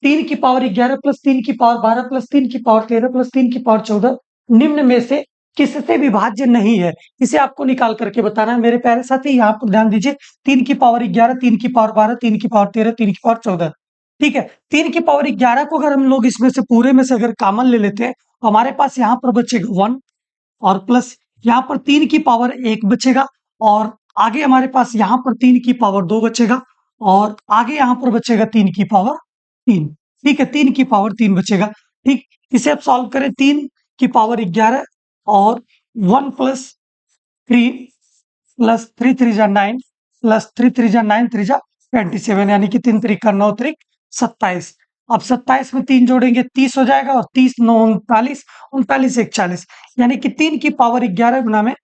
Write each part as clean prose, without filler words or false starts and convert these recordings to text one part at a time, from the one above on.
3 की power 11 plus 3 की power 12 plus 3 की पावर 13 प्लस 3 की पावर 14 निम्न में से किससे विभाज्य नहीं है, इसे आपको निकाल करके बताना है मेरे प्यारे साथी। यहाँ पर ध्यान दीजिए, 3 की पावर 11, 3 की पावर 12, 3 की पावर 13, 3 की पावर 14। ठीक है, 3 की पावर 11 को अगर हम लोग इसमें से पूरे में से अगर कॉमन ले लेते हैं, हमारे पास यहाँ पर बचेगा 1 और प्लस यहाँ पर 3 की पावर 1 बचेगा, और आगे हमारे पास यहाँ पर 3 की पावर 2 बचेगा, और आगे यहाँ पर बचेगा 3 की पावर 3। ठीक है, 3 की पावर 3 बचेगा। ठीक, इसे आप सॉल्व करें, 3 की पावर 11 और 1 प्लस 3 प्लस 3 3 जा 9 प्लस 3 3 जा 9 3 जा 27, यानी कि 3 3 का 9 3 27। अब 27 में 3 जोड़ेंगे 30 हो जाएगा, और 30 9 39, 39 1 40, यानी कि 3 की पावर 11 गुना में,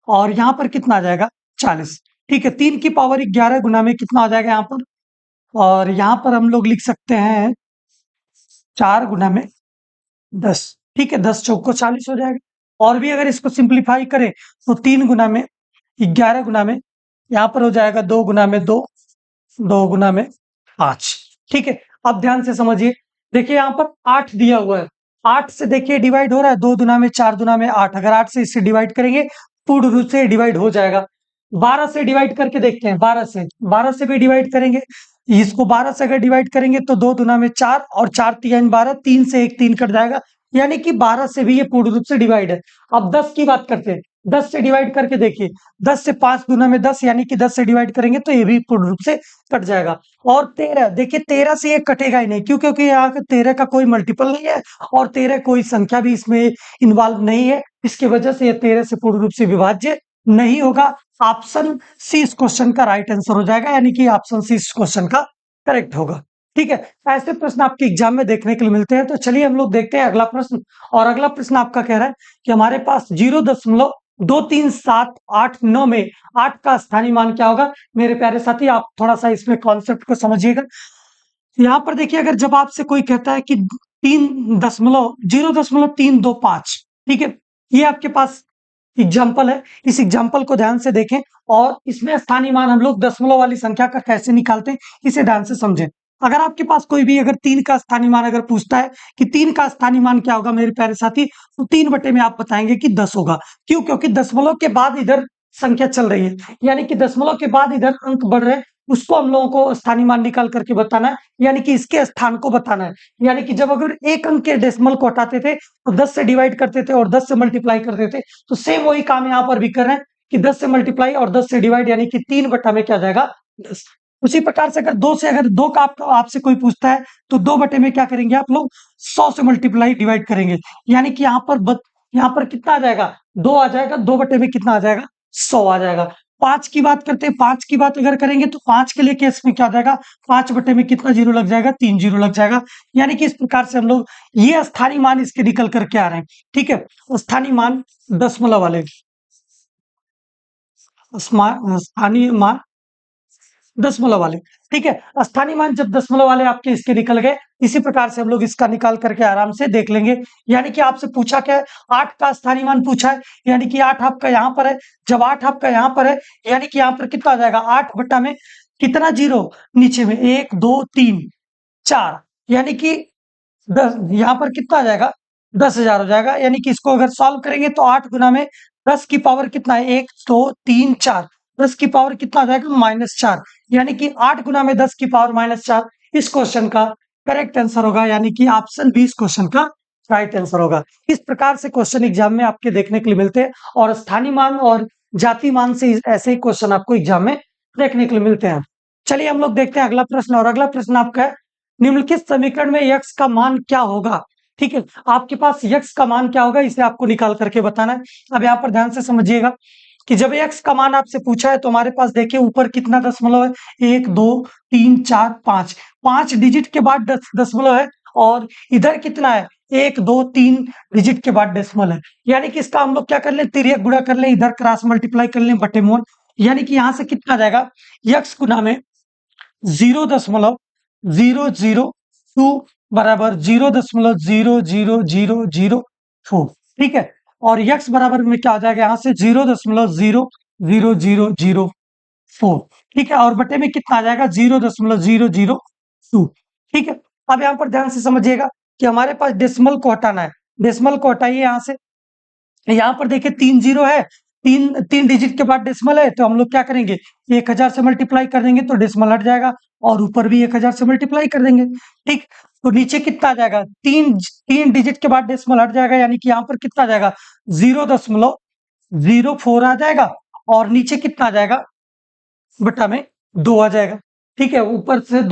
और यहाँ पर कितना आ जाएगा 40। ठीक है, 3 की पावर 11 गुना में कितना आ जाएगा यहाँ पर, और यहाँ पर हम लोग लिख सकते हैं 4 गुना में 10। ठीक है, 10 चौक को 40 हो जाएगा। और भी अगर इसको सिंप्लीफाई करें तो 3 गुना में 11 गुना में, यहाँ पर हो जाएगा 2 गुना में 2, 2 गुना में 5। ठीक है, अब ध्यान से समझिए, देखिए यहाँ पर 8 दिया हुआ है, 8 से देखिए डिवाइड हो रहा है, 2 दुना में 4 दुना में 8, अगर 8 से इससे डिवाइड करेंगे पूर्ण रूप से डिवाइड हो जाएगा। 12 से डिवाइड करके देखते हैं, 12 से भी डिवाइड करेंगे, इसको 12 से अगर डिवाइड करेंगे तो 2 दुना में 4 और 4 3 12, 3 से 1 3 कट जाएगा, यानी कि 12 से भी ये पूर्ण रूप से डिवाइड है। अब 10 की बात करते हैं, 10 से डिवाइड करके देखिए, 10 से 5 दुना में 10, यानी कि 10 से डिवाइड करेंगे तो ये भी पूर्ण रूप से कट जाएगा। और 13, देखिए 13 से ये कटेगा ही नहीं, क्यों? क्योंकि यहाँ 13 का कोई मल्टीपल नहीं है, और 13 कोई संख्या भी इसमें इन्वॉल्व नहीं है, इसकी वजह से ये 13 से पूर्ण रूप से विभाज्य नहीं होगा। ऑप्शन सी इस क्वेश्चन का राइट आंसर हो जाएगा, यानी कि ऑप्शन सी इस क्वेश्चन का करेक्ट होगा। ठीक है, ऐसे प्रश्न आपके एग्जाम में देखने के लिए मिलते हैं। तो चलिए हम लोग देखते हैं अगला प्रश्न, और अगला प्रश्न आपका कह रहा है कि हमारे पास 0.23789 में 8 का स्थानीय मान क्या होगा। मेरे प्यारे साथी, आप थोड़ा सा इसमें कॉन्सेप्ट को समझिएगा। यहाँ पर देखिए, अगर जब आपसे कोई कहता है कि 0.325, ठीक है, ये आपके पास एग्जाम्पल है, इस एग्जाम्पल को ध्यान से देखें, और इसमें स्थानीय मान हम लोग दशमलव वाली संख्या का कैसे निकालते हैं इसे ध्यान से समझें। अगर आपके पास कोई भी अगर 3 का स्थानीय मान अगर पूछता है कि 3 का स्थानीय मान क्या होगा मेरे प्यारे साथी, तो 3 बटे में आप बताएंगे कि 10 होगा। क्यों? क्योंकि दशमलव के बाद इधर संख्या चल रही है, यानी कि दशमलव के बाद इधर अंक बढ़ रहे हैं, उसको हम लोगों को स्थानीय मान निकाल करके बताना है, यानी कि इसके स्थान को बताना है। यानी कि जब अगर एक अंक के डेसिमल को हटाते थे तो 10 से डिवाइड करते थे और 10 से मल्टीप्लाई करते थे, तो सेम वही काम यहाँ पर भी कर रहे हैं कि 10 से मल्टीप्लाई और 10 से डिवाइड, यानी कि 3 बटा में क्या जाएगा 10। उसी प्रकार से अगर 2 से, अगर 2 का आपसे कोई पूछता है तो 2 बटे में क्या करेंगे आप लोग 100 से मल्टीप्लाई डिवाइड करेंगे, यानी कि यहाँ पर कितना आ जाएगा 2 आ जाएगा, 2 बटे में कितना आ जाएगा 100 आ जाएगा। 5 की बात करते हैं, 5 की बात अगर करेंगे तो 5 के लिए केस में क्या आ जाएगा, 5 बटे में कितना जीरो लग जाएगा 3 जीरो लग जाएगा, यानी कि इस प्रकार से हम लोग ये स्थानीय मान इसके निकल करके आ रहे हैं। ठीक है, स्थानीय मान दशमलव वाले, स्थानीय मान दशमलव वाले। ठीक है, स्थानीय मान जब दशमलव वाले आपके इसके निकल गए, इसी प्रकार से हम लोग इसका निकाल करके आराम से देख लेंगे। यानी कि आपसे पूछा क्या है, 8 का स्थानीय मान पूछा है, यानी कि 8 आपका यहाँ पर है, जब 8 आपका यहाँ पर है, यानी कि यहाँ पर कितना आ जाएगा 8 बटा में कितना जीरो नीचे में 1 2 3 4, यानी कि 10, यहाँ पर कितना आ जाएगा 10,000 हो जाएगा। यानी कि इसको अगर सॉल्व करेंगे तो 8 गुना में 10 की पावर कितना है 1 2 3 4, 10 की पावर कितना आ जाएगा -4, यानी कि 8 गुना में 10 की पावर -4 इस क्वेश्चन का करेक्ट आंसर होगा, यानी कि ऑप्शन बी इस क्वेश्चन का राइट आंसर होगा। इस प्रकार से क्वेश्चन एग्जाम में आपके देखने के लिए मिलते हैं, और स्थानीय मान और जाति मान से ऐसे ही क्वेश्चन आपको एग्जाम में देखने के लिए मिलते हैं। चलिए हम लोग देखते हैं अगला प्रश्न, और अगला प्रश्न आपका है निम्नलिखित समीकरण में x का मान क्या होगा। ठीक है, आपके पास x का मान क्या होगा इसे आपको निकाल करके बताना है। अब यहाँ पर ध्यान से समझिएगा कि जब x का मान आपसे पूछा है तो हमारे पास देखिए ऊपर कितना दशमलव है 1 2 3 4 5, 5 डिजिट के बाद दशमलव है, और इधर कितना है 1 2 3 डिजिट के बाद डेसिमल है, यानी कि इसका हम लोग क्या कर लें तिर्यक गुणा कर लें, इधर क्रॉस मल्टीप्लाई कर लें बटे में 1, यानी कि यहाँ से कितना आ जाएगा x गुना में 0.002 बराबर 0.00004। ठीक है, और x बराबर में क्या आ जाएगा यहाँ से 0.00004। ठीक है, और बटे में कितना आ जाएगा 0.002। ठीक है। अब यहाँ पर ध्यान से समझिएगा कि हमारे पास डेसिमल को हटाना है। डेसिमल को हटाइए यहाँ से। यहाँ पर देखिए 3 जीरो है, तीन तीन डिजिट के बाद डेसिमल है, तो हम लोग क्या करेंगे, 1000 से मल्टीप्लाई कर देंगे तो डेसिमल हट जाएगा, और ऊपर भी 1000 से मल्टीप्लाई कर देंगे। ठीक, तो नीचे कितना आ जाएगा, तीन तीन डिजिट के बाद डेसिमल हट जाएगा, यानी कि यहाँ पर कितना आ जाएगा, 0.04 आ जाएगा, और नीचे कितना आ जाएगा, बटा में 2 आ जाएगा। ठीक है, ऊपर से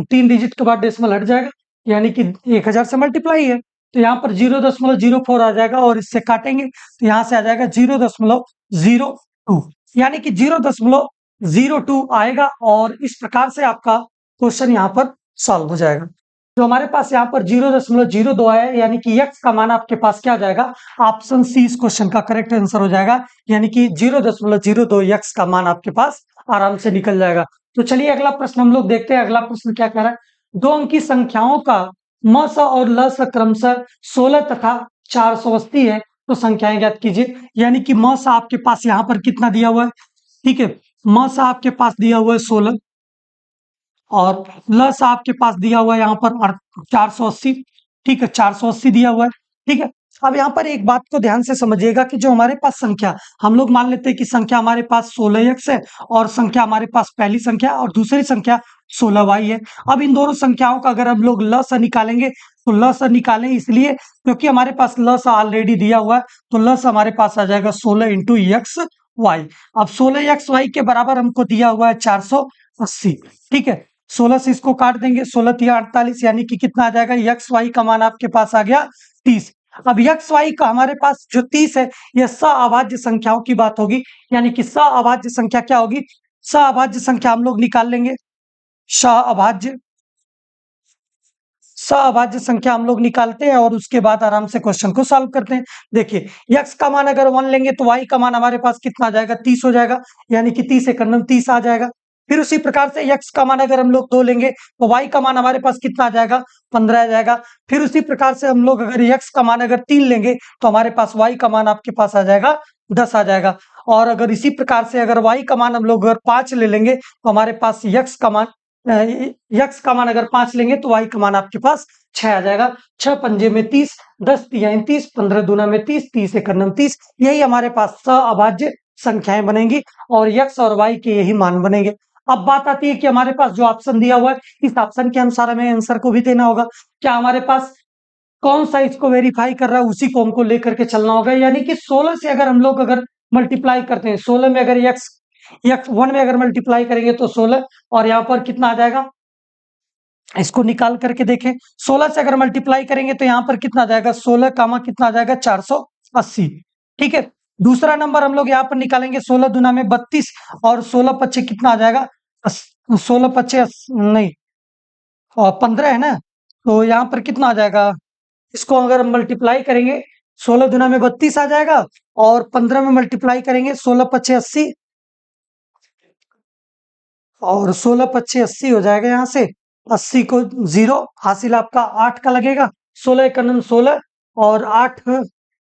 तीन डिजिट के बाद डेसिमल हट जाएगा, यानी कि 1000 से मल्टीप्लाई है, तो यहाँ पर 0.04 आ जाएगा, और इससे काटेंगे तो यहाँ से आ जाएगा 0.02, यानी कि 0.02 आएगा, और इस प्रकार से आपका क्वेश्चन यहाँ पर सॉल्व हो जाएगा। तो हमारे पास यहाँ पर 0.02 आया है, यानी कि x का मान आपके पास क्या आ जाएगा, ऑप्शन सी इस क्वेश्चन का करेक्ट आंसर हो जाएगा, यानी कि 0.02 x का मान आपके पास आराम से निकल जाएगा। तो चलिए अगला प्रश्न हम लोग देखते हैं। अगला प्रश्न क्या कह रहा है, दो अंकी संख्याओं का म स और ल स क्रमशः 16 तथा 480 है, तो संख्याएं ज्ञात कीजिए। यानी कि म स आपके पास यहाँ पर कितना दिया हुआ है, ठीक है, म स आपके पास दिया हुआ है 16, और प्लस आपके पास दिया हुआ है यहाँ पर 480। ठीक है, 480 दिया हुआ है। ठीक है, अब यहाँ पर एक बात को ध्यान से समझिएगा कि जो हमारे पास संख्या, हम लोग मान लेते हैं कि संख्या हमारे पास 16x है, और संख्या हमारे पास पहली संख्या और दूसरी संख्या 16y है। अब इन दोनों संख्याओं का अगर हम लोग लस निकालेंगे, तो लस निकालें इसलिए क्योंकि हमारे पास लस ऑलरेडी दिया हुआ है, तो लस हमारे पास आ जाएगा 16 इंटू एक्स वाई। अब 16x के बराबर हमको दिया हुआ है 480। ठीक है, 16 से इसको काट देंगे, 16 तिया 48, यानी कि कितना आ जाएगा, एक्स वाई का मान आपके पास आ गया 30। अब एक्स वाई का हमारे पास जो 30 है, यह सअभाज्य संख्याओं की बात होगी, यानी कि सअभाज्य संख्या क्या होगी, सअभाज्य संख्या हम लोग निकाल लेंगे। सअभाज्य सअभाज्य संख्या हम लोग निकालते हैं, और उसके बाद आराम से क्वेश्चन को सॉल्व करते हैं। देखिए, x का मान अगर 1 लेंगे तो y का मान हमारे पास कितना आ जाएगा, 30 हो जाएगा, यानी कि 30 एक 30 आ जाएगा। फिर उसी प्रकार से x का मान अगर हम लोग 2 लेंगे तो y का मान हमारे पास कितना आ जाएगा, 15 आ जाएगा। फिर उसी प्रकार से हम लोग अगर x का मान अगर 3 लेंगे तो हमारे पास y का मान आपके पास आ जाएगा 10 आ जाएगा। और अगर इसी प्रकार से अगर y का मान हम लोग अगर 5 ले लेंगे तो हमारे पास x का मान अगर 5 लेंगे तो y का मान आपके पास 6 आ जाएगा। 6 पंजे में 30, 10 तिया 30, 15 दूना में 30, 30 एक 30, यही हमारे पास सअभाज्य संख्याएं बनेंगी, और x और y के यही मान बनेंगे। अब बात आती है कि हमारे पास जो ऑप्शन दिया हुआ है, इस ऑप्शन के अनुसार हमें आंसर को भी देना होगा। क्या हमारे पास कौन सा इसको वेरीफाई कर रहा है, उसी को हमको लेकर के चलना होगा। यानी कि 16 से अगर हम लोग अगर मल्टीप्लाई करते हैं, 16 में अगर x 1 में अगर मल्टीप्लाई करेंगे तो 16, और यहाँ पर कितना आ जाएगा, इसको निकाल करके देखें, 16 से अगर मल्टीप्लाई करेंगे तो यहाँ पर कितना आ जाएगा, 16 कामा कितना आ जाएगा, 480। ठीक है, दूसरा नंबर हम लोग यहाँ पर निकालेंगे, 16 दूना में 32, और 16 पच्चे कितना आ जाएगा, 16 पच्चे नहीं, और 15 है ना, तो यहाँ पर कितना आ जाएगा, इसको अगर हम मल्टीप्लाई करेंगे, 16 दुना में 32 आ जाएगा, और 15 में मल्टीप्लाई करेंगे, 16 पच्चे 80, और 16 पच्चे 80 हो जाएगा। यहाँ से 80 को 0 हासिल आपका 8 का लगेगा, 16 एक 16, और 8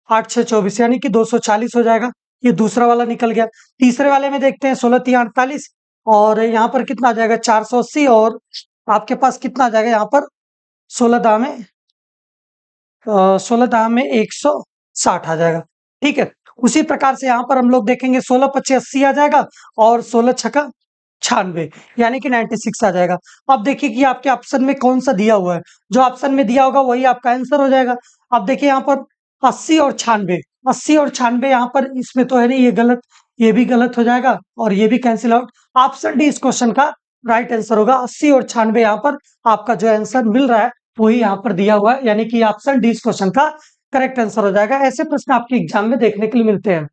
8 6 24, यानी कि 240 हो जाएगा। ये दूसरा वाला निकल गया। तीसरे वाले में देखते हैं, 16 3 48, और यहाँ पर कितना आ जाएगा, 480, और आपके पास कितना आ जाएगा, यहाँ पर 16 दाम में 16 दाम में 160 आ जाएगा। ठीक है, उसी प्रकार से यहाँ पर हम लोग देखेंगे, 16 पच्चे 80 आ जाएगा, और 16 छक्का 96, यानी कि 96 आ जाएगा। अब देखिए कि आपके ऑप्शन में कौन सा दिया हुआ है, जो ऑप्शन में दिया होगा वही आपका आंसर हो जाएगा। अब देखिए यहाँ पर 80 और 96, 80 और 96 यहाँ पर इसमें तो है नहीं, ये गलत, ये भी गलत हो जाएगा, और ये भी कैंसिल आउट। ऑप्शन डी इस क्वेश्चन का राइट आंसर होगा। 80 और 96 यहाँ पर आपका जो आंसर मिल रहा है वही यहाँ पर दिया हुआ है, यानी कि ऑप्शन डी इस क्वेश्चन का करेक्ट आंसर हो जाएगा। ऐसे प्रश्न आपके एग्जाम में देखने के लिए मिलते हैं।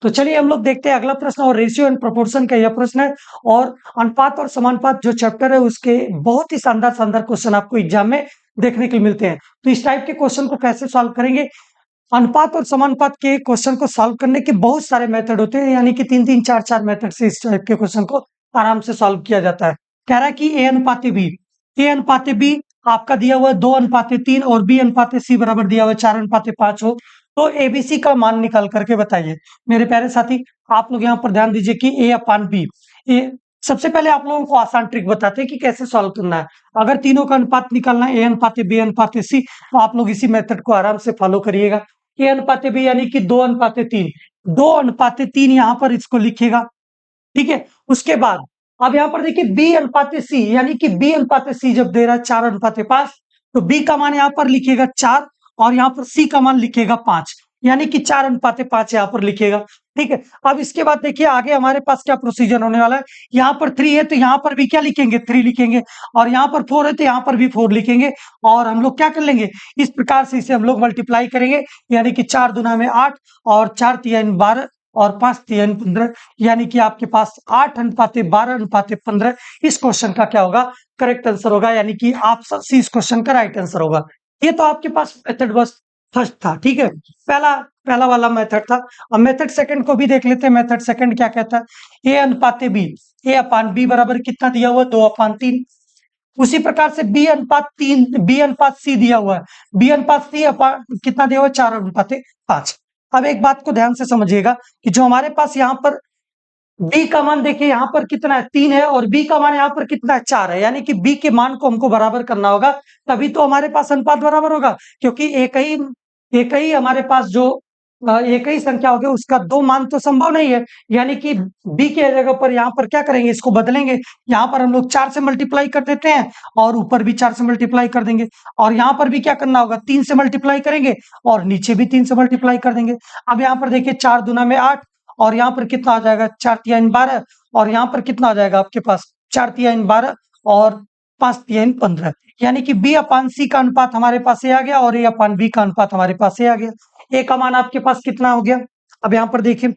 तो चलिए हम लोग देखते हैं अगला प्रश्न, और रेशियो एंड प्रोपोर्शन का यह प्रश्न है, और अनुपात और समानुपात जो चैप्टर है उसके बहुत ही शानदार शानदार क्वेश्चन आपको एग्जाम में देखने के लिए मिलते हैं। तो इस टाइप के क्वेश्चन को कैसे सॉल्व करेंगे, अनुपात और समानुपात के क्वेश्चन को सॉल्व करने के बहुत सारे मेथड होते हैं, यानी कि 3 4 मेथड से इस टाइप के क्वेश्चन को आराम से सॉल्व किया जाता है। कह रहा है कि ए अनुपाते बी, ए अनुपाते बी आपका दिया हुआ है 2 अनुपाते 3, और बी अनुपाते सी बराबर दिया हुआ है 4 अनुपाते 5 हो, तो एबीसी का मान निकाल करके बताइए। मेरे प्यारे साथी, आप लोग यहाँ पर ध्यान दीजिए कि ए अपान बी, ए सबसे पहले आप लोगों को आसान ट्रिक बताते हैं कि कैसे सॉल्व करना है। अगर तीनों का अनुपात निकालना है, ए अनुपात बी अनुपात सी, तो आप लोग इसी मेथड को आराम से फॉलो करिएगा। ए अनुपात बी यानी कि 2:3, 2:3 यहाँ पर इसको लिखेगा, ठीक है। उसके बाद अब यहाँ पर देखिए बी अनुपात सी, यानी कि बी अनुपात सी जब दे रहा है 4:5, तो बी का मान यहाँ पर लिखेगा 4 और यहाँ पर सी का मान लिखेगा 5, यानी कि 4:5 यहाँ पर लिखेगा, ठीक है। अब इसके बाद देखिए आगे हमारे पास क्या प्रोसीजर होने वाला है। यहाँ पर 3 है तो यहाँ पर भी क्या लिखेंगे, 3 लिखेंगे, और यहाँ पर 4 है तो यहाँ पर भी 4 लिखेंगे, और हम लोग क्या कर लेंगे, इस प्रकार से इसे हम लोग मल्टीप्लाई करेंगे, यानी कि 4 दूना में 8 और 4 तिहाई 12 और 5 तिहाई 15, यानी कि आपके पास 8:12:15 इस क्वेश्चन का क्या होगा, करेक्ट आंसर होगा, यानी कि आप सी इस क्वेश्चन का राइट आंसर होगा। ये तो आपके पास मेथड बस फर्स्ट था, ठीक है, पहला पहला वाला मेथड था। अब मेथड सेकंड को भी देख लेते हैं। मेथड सेकंड क्या कहता है, ए अनुपात बी, ए अपान बी बराबर कितना दिया हुआ, 2/3। उसी प्रकार से बी अनुपात 3, बी अनुपात सी दिया हुआ है, बी अनुपात सी कितना दिया हुआ है, 4:5। अब एक बात को ध्यान से समझिएगा कि जो हमारे पास यहाँ पर बी का मान देखिए यहाँ पर कितना है, 3 है, और बी का मान यहाँ पर कितना है, 4 है, यानी कि बी के मान को हमको बराबर करना होगा, तभी तो हमारे पास अनुपात बराबर होगा, क्योंकि एक ही हमारे पास जो एक ही संख्या होगी उसका दो मान तो संभव नहीं है, यानी कि बी के जगह पर यहाँ पर क्या करेंगे, इसको बदलेंगे, यहाँ पर हम लोग 4 से मल्टीप्लाई कर देते हैं और ऊपर भी 4 से मल्टीप्लाई कर देंगे, और यहाँ पर भी क्या करना होगा, 3 से मल्टीप्लाई करेंगे और नीचे भी 3 से मल्टीप्लाई कर देंगे। अब यहाँ पर देखिए 4 दूना में 8 और यहाँ पर कितना आ जाएगा, 4 तिहाई 12, और यहाँ पर कितना आ जाएगा आपके पास, 4 तिहाई 12 और 5 तिहाई 15, यानी कि बी अपान सी का अनुपात हमारे पास ये आ गया और ए अपान बी का अनुपात हमारे पास ये आ गया। ए का मान आपके पास कितना हो गया, अब यहाँ पर देखिए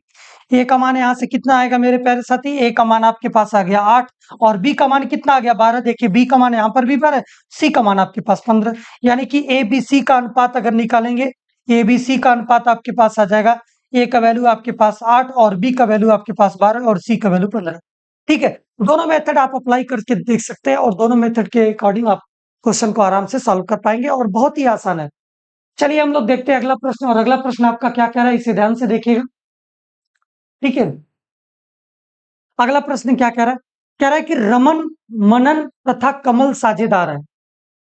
ए का मान यहाँ से कितना आएगा मेरे प्यारे साथी, ए का मान आपके पास आ गया 8 और बी का मान कितना आ गया 12। देखिए बी का मान यहाँ पर भी 12, सी का मान आपके पास 15, यानी कि ए बी सी का अनुपात अगर निकालेंगे, ए बी सी का अनुपात आपके पास आ जाएगा, ए का वैल्यू आपके पास 8 और बी का वैल्यू आपके पास 12 और सी का वैल्यू 15, ठीक है। दोनों मेथड आप अप्लाई करके देख सकते हैं और दोनों मेथड के अकॉर्डिंग आप क्वेश्चन को आराम से सॉल्व कर पाएंगे और बहुत ही आसान है। चलिए हम लोग देखते हैं अगला प्रश्न, और अगला प्रश्न आपका क्या कह रहा है, इसे ध्यान से देखिएगा, ठीक है। अगला प्रश्न क्या कह रहा है, कह रहा है कि रमन मनन तथा कमल साझेदार है।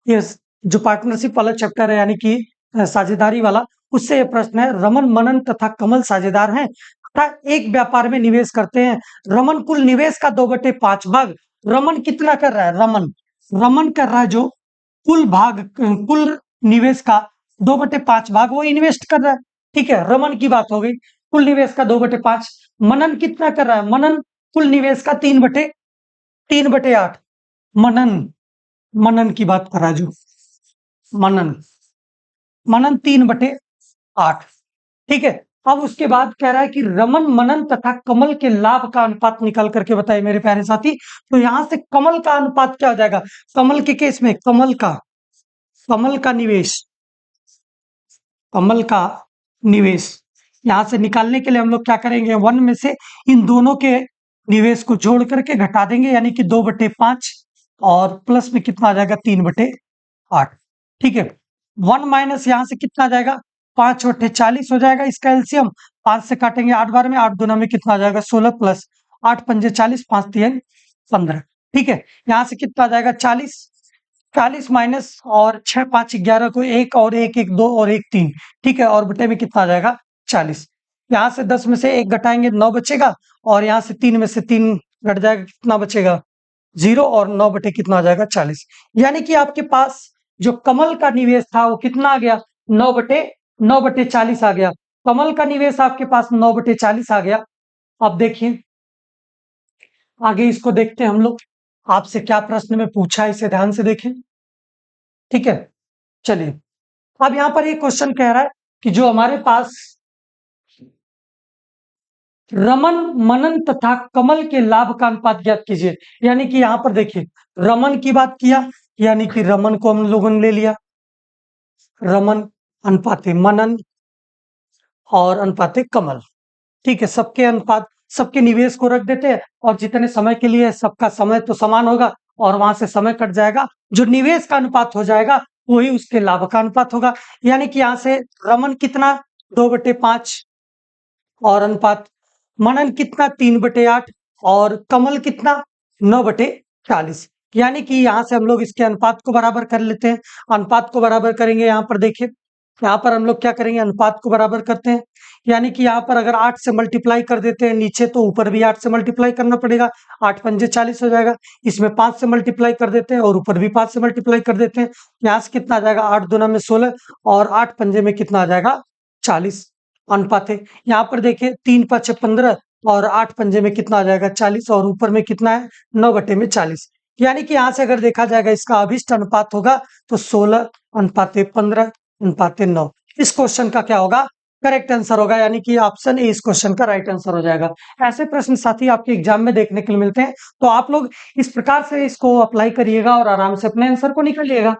ये जो पार्टनरशिप वाला चैप्टर है, यानी कि साझेदारी वाला, उससे ये प्रश्न है, रमन मनन तथा कमल साझेदार हैं तथा एक व्यापार में निवेश करते हैं। रमन कुल निवेश का 2/5 भाग, रमन कितना कर रहा है, रमन रमन कर रहा है जो कुल निवेश का 2/5 भाग वो इन्वेस्ट कर रहा है, ठीक है, रमन की बात हो गई। कुल निवेश का 2/5, मनन कितना कर रहा है, मनन कुल निवेश का 3/8, मनन मनन की बात कर रहा है जो मनन मनन 3/8, ठीक है। अब उसके बाद कह रहा है कि रमन मनन तथा कमल के लाभ का अनुपात निकाल करके बताइए मेरे प्यारे साथी। तो यहां से कमल का अनुपात क्या हो जाएगा, कमल के केस में कमल का निवेश यहां से निकालने के लिए हम लोग क्या करेंगे, 1 में से इन दोनों के निवेश को जोड़ करके घटा देंगे, यानी कि 2/5 और प्लस में कितना आ जाएगा, 3/8, ठीक है। 1 माइनस यहां से कितना आ जाएगा, 5/40 हो जाएगा, इसका एलसीएम 5 से काटेंगे 8 बार में, 8 दूना में कितना आ जाएगा 16 प्लस 8 पंजे 40, 5 तिहाई 15, ठीक है। यहां से कितना आ जाएगा 40 माइनस और 6 5 11 को 1 और 1 1 2 और 1 3, ठीक है, और बटे में कितना आ जाएगा 40। यहाँ से 10 में से 1 घटाएंगे 9 बचेगा, और यहाँ से 3 में से 3 घट जाएगा, कितना बचेगा 0, और 9 बटे कितना आ जाएगा 40, यानी कि आपके पास जो कमल का निवेश था वो कितना आ गया, 9/40 आ गया। कमल का निवेश आपके पास 9/40 आ गया। अब देखिए आगे इसको देखते हैं हम लोग, आपसे क्या प्रश्न में पूछा है इसे ध्यान से देखें, ठीक है। चलिए अब यहां पर एक क्वेश्चन कह रहा है कि जो हमारे पास रमन मनन तथा कमल के लाभ का अनुपात ज्ञात कीजिए, यानी कि यहां पर देखिए रमन की बात किया, यानी कि रमन को हम लोगों ने ले लिया, रमन अनुपाते मनन और अनुपाते कमल, ठीक है, सबके अनुपात सबके निवेश को रख देते हैं और जितने समय के लिए सबका समय तो समान होगा और वहां से समय कट जाएगा, जो निवेश का अनुपात हो जाएगा वही उसके लाभ का अनुपात होगा, यानी कि यहां से रमन कितना 2/5 और अनुपात मनन कितना 3/8 और कमल कितना 9/40। यानी कि यहाँ से हम लोग इसके अनुपात को बराबर कर लेते हैं। अनुपात को बराबर करेंगे, यहाँ पर देखिए, यहाँ पर हम लोग क्या करेंगे, अनुपात को बराबर करते हैं। यानी कि यहाँ पर अगर 8 से मल्टीप्लाई कर देते हैं नीचे, तो ऊपर भी 8 से मल्टीप्लाई करना पड़ेगा। 8 पंजे 40 हो जाएगा। इसमें 5 से मल्टीप्लाई कर देते हैं और ऊपर भी 5 से मल्टीप्लाई कर देते हैं। यहाँ से कितना आ जाएगा, 8 दूना में 16 और 8 पंजे में कितना आ जाएगा, 40 अनुपात है। यहाँ पर देखिए 3 5 15 और 8 पंजे में कितना आ जाएगा, 40 और ऊपर में कितना है, 9/40। यानी कि यहाँ से अगर देखा जाएगा इसका अभिष्ट अनुपात होगा तो 16:15:9। इस क्वेश्चन का क्या होगा, करेक्ट आंसर होगा। यानी कि ऑप्शन ए इस क्वेश्चन का राइट आंसर हो जाएगा। ऐसे प्रश्न साथी आपके एग्जाम में देखने के लिए मिलते हैं, तो आप लोग इस प्रकार से इसको अप्लाई करिएगा और आराम से अपने आंसर को निकालिएगा।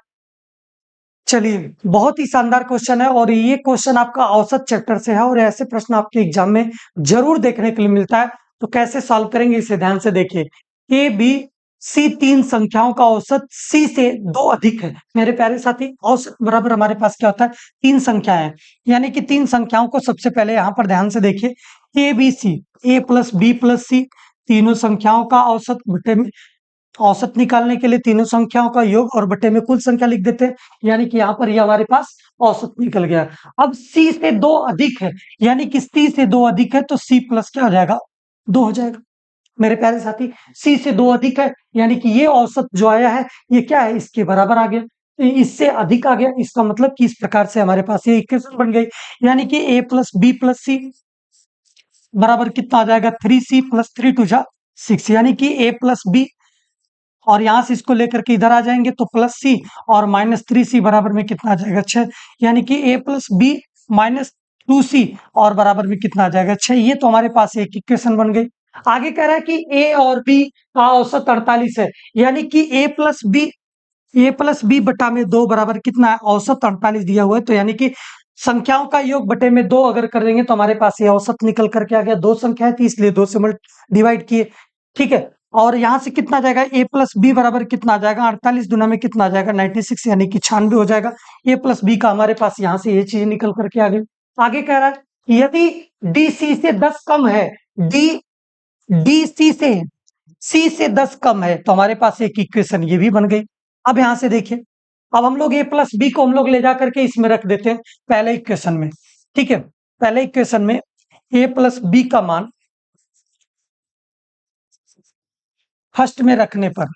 चलिए, बहुत ही शानदार क्वेश्चन है और ये क्वेश्चन आपका औसत चैप्टर से है और ऐसे प्रश्न आपके एग्जाम में जरूर देखने के लिए मिलता है। तो कैसे सॉल्व करेंगे इसे ध्यान से देखिए। ए बी सी तीन संख्याओं का औसत सी से 2 अधिक है। मेरे प्यारे साथी, औसत बराबर हमारे पास क्या होता है, 3 संख्याएं हैं। यानी कि 3 संख्याओं को सबसे पहले यहाँ पर ध्यान से देखिए, A B C, A plus B plus C, तीनों संख्याओं का औसत बटे में, औसत निकालने के लिए तीनों संख्याओं का योग और बटे में कुल संख्या लिख देते हैं। यानी कि यहाँ पर ये हमारे पास औसत निकल गया। अब सी से 2 अधिक है, यानी कि सी से 2 अधिक है तो सी प्लस क्या हो जाएगा, 2 हो जाएगा। मेरे प्यारे साथी, सी से 2 अधिक है, यानी कि ये औसत जो आया है ये क्या है, इसके बराबर आ गया, इससे अधिक आ गया। इसका मतलब कि इस प्रकार से हमारे पास ये इक्वेशन बन गई। यानी कि ए प्लस बी प्लस सी बराबर कितना आ जाएगा, 3c प्लस 3 2 जा 6। यानी कि ए प्लस बी और यहां से इसको लेकर के इधर आ जाएंगे तो प्लस सी और -3c बराबर में कितना आ जाएगा, 6। यानी कि ए प्लस बी -2c और बराबर में कितना आ जाएगा, 6। ये तो हमारे पास एक इक्वेशन बन गई। आगे कह रहा है कि ए और बी का औसत 48 है। यानी कि ए प्लस बी बटा में 2 बराबर कितना है, औसत 48 दिया हुआ है। तो यानी कि संख्याओं का योग बटे में 2 अगर कर देंगे तो हमारे पास ये औसत निकल करके आ गया। 2 संख्या है थी इसलिए 2 से डिवाइड किए, ठीक है। और यहां से कितना आ जाएगा, ए प्लस बी बराबर कितना आ जाएगा, 48 दुना में कितना आ जाएगा, 96, यानी कि 96 हो जाएगा। ए प्लस बी का हमारे पास यहां से ये चीज निकल करके आ गई। आगे कह रहा है यदि डी सी से 10 कम है, डी डी सी से 10 कम है, तो हमारे पास एक इक्वेशन ये भी बन गई। अब यहां से देखिए, अब हम लोग ए प्लस बी को हम लोग ले जा करके इसमें रख देते हैं पहले इक्वेशन में, ठीक है। पहले इक्वेशन में ए प्लस बी का मान फर्स्ट में रखने पर,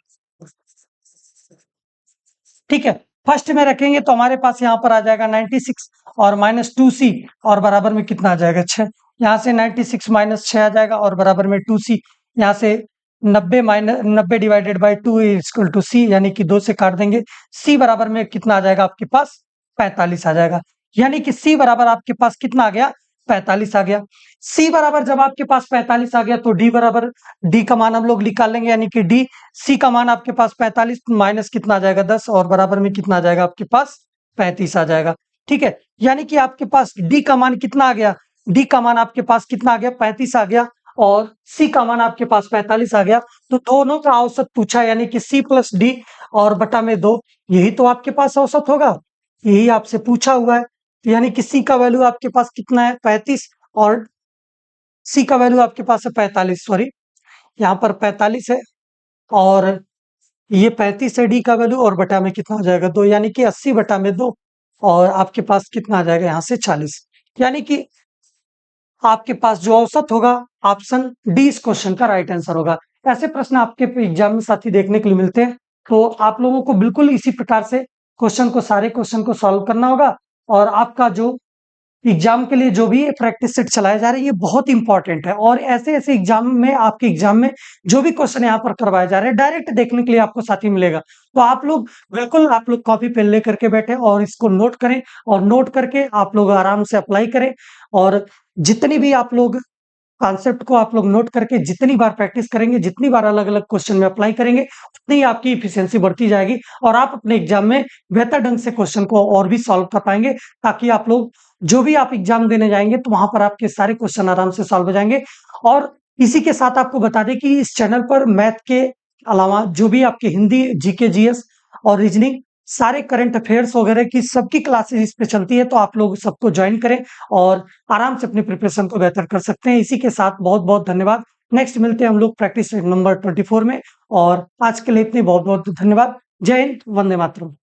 ठीक है, फर्स्ट में रखेंगे तो हमारे पास यहाँ पर आ जाएगा 96 और -2c और बराबर में कितना आ जाएगा, 6। यहाँ से 96 माइनस 6 आ जाएगा और बराबर में 2c। यहाँ से 90 डिवाइडेड बाई 2 इक्वल टू सी, यानी कि 2 से काट देंगे। c बराबर में कितना आ जाएगा आपके पास, 45 आ जाएगा। यानी कि c बराबर आपके पास कितना आ गया, 45 आ गया। c बराबर जब आपके पास 45 आ गया तो d बराबर, d का मान हम लोग निकाल लेंगे। यानी कि d c का मान आपके पास 45 माइनस कितना आ जाएगा, 10 और बराबर में कितना आ जाएगा आपके पास, 35 आ जाएगा, ठीक है। यानी कि आपके पास d का मान कितना आ गया, d का मान आपके पास कितना आ गया, 35 आ गया और c का मान आपके पास 45 आ गया। तो दोनों का औसत पूछा, यानी कि c प्लस डी और बटा में 2, यही तो आपके पास औसत होगा, यही आपसे पूछा हुआ है। यानी कि c का वैल्यू आपके पास कितना है, 35 और c का वैल्यू आपके पास है 45, सॉरी यहाँ पर 45 है और ये 35 है डी का वैल्यू और बटा में कितना हो जाएगा, 2। यानी कि 80 बटा में 2 और आपके पास कितना आ जाएगा यहाँ से 40। यानी कि आपके पास जो औसत होगा, ऑप्शन डी इस क्वेश्चन का राइट आंसर होगा। ऐसे प्रश्न आपके एग्जाम में साथी देखने के लिए मिलते हैं, तो आप लोगों को बिल्कुल इसी प्रकार से क्वेश्चन को, सारे क्वेश्चन को सॉल्व करना होगा। और आपका जो एग्जाम के लिए जो भी प्रैक्टिस सेट चलाए जा रहे हैं ये बहुत इंपॉर्टेंट है। और ऐसे ऐसे एग्जाम में, आपके एग्जाम में जो भी क्वेश्चन यहाँ पर करवाए जा रहे हैं डायरेक्ट देखने के लिए आपको साथी मिलेगा। तो आप लोग बिल्कुल, आप लोग कॉपी पेन लेकर के बैठे और इसको नोट करें और नोट करके आप लोग आराम से अप्लाई करें। और जितनी भी आप लोग कॉन्सेप्ट को आप लोग नोट करके जितनी बार प्रैक्टिस करेंगे, जितनी बार अलग अलग क्वेश्चन में अप्लाई करेंगे, उतनी ही आपकी इफिशियंसी बढ़ती जाएगी और आप अपने एग्जाम में बेहतर ढंग से क्वेश्चन को और भी सॉल्व कर पाएंगे, ताकि आप लोग जो भी आप एग्जाम देने जाएंगे तो वहां पर आपके सारे क्वेश्चन आराम से सॉल्व हो जाएंगे। और इसी के साथ आपको बता दें कि इस चैनल पर मैथ के अलावा जो भी आपके हिंदी, जीके, जीएस और रीजनिंग, सारे करंट अफेयर्स वगैरह की सबकी क्लासेस इस पे चलती है। तो आप लोग सबको ज्वाइन करें और आराम से अपनी प्रिपरेशन को बेहतर कर सकते हैं। इसी के साथ बहुत बहुत धन्यवाद। नेक्स्ट मिलते हैं हम लोग प्रैक्टिस नंबर 24 में और आज के लिए इतने बहुत-बहुत धन्यवाद। जय हिंद, वंदे मातरम।